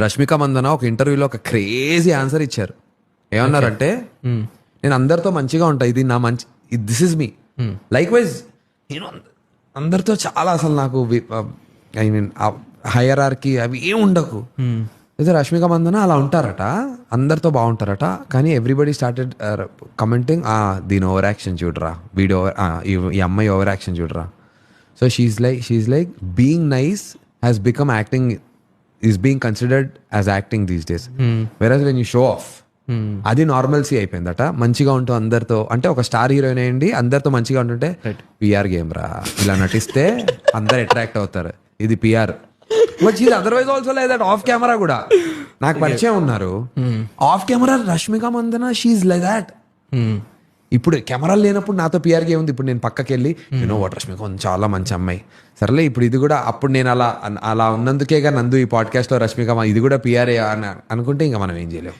రష్మిక మందన ఒక ఇంటర్వ్యూలో ఒక క్రేజీ ఆన్సర్ ఇచ్చారు. ఏమన్నారంటే, నేను అందరితో మంచిగా ఉంటా, ఇది నా మంచి, this is me. Like wise నేను అందరితో చాలా అసలు నాకు ఐ మీన్ హైయరార్కీ అవి ఏం ఉండకు. అయితే రష్మిక మందన అలా ఉంటారట, అందరితో బాగుంటారట. కానీ ఎవ్రీబడి స్టార్టెడ్ కమెంటింగ్, దీని ఓవర్ యాక్షన్ చూడరా, వీడియో ఈ అమ్మాయి ఓవర్ యాక్షన్ చూడరా. So she like being nice has become acting, is being considered as acting these days. Versus when you show off, అది నార్మల్సీ అయిపోయిందట. మంచిగా ఉంటూ అందరితో, అంటే ఒక స్టార్ హీరోయిన్ అయ్యండి అందరితో మంచిగా ఉంటుంటే పిఆర్ గేమ్ రా, ఇలా నటిస్తే అందరు అట్రాక్ట్ అవుతారు, ఇది PR. But she otherwise also like that off camera కూడా. నాకు పరిచయం ఉన్నారు off camera Rashmika Mandanna, she like that. ఇప్పుడు కెమెరాలు లేనప్పుడు నాతో పిఆర్ గేమ్ ఉంది. ఇప్పుడు నేను పక్కకి వెళ్ళి యూనో వాట్, రష్మిక చాలా మంచి అమ్మాయి, సరేలే ఇప్పుడు ఇది కూడా, అప్పుడు నేను అలా ఉన్నందుకేగా నందు ఈ పాడ్కాస్ట్ లో రష్మిక ఇది కూడా పిఆర్ఏ అని అనుకుంటే ఇంకా మనం ఏం చేయలేము.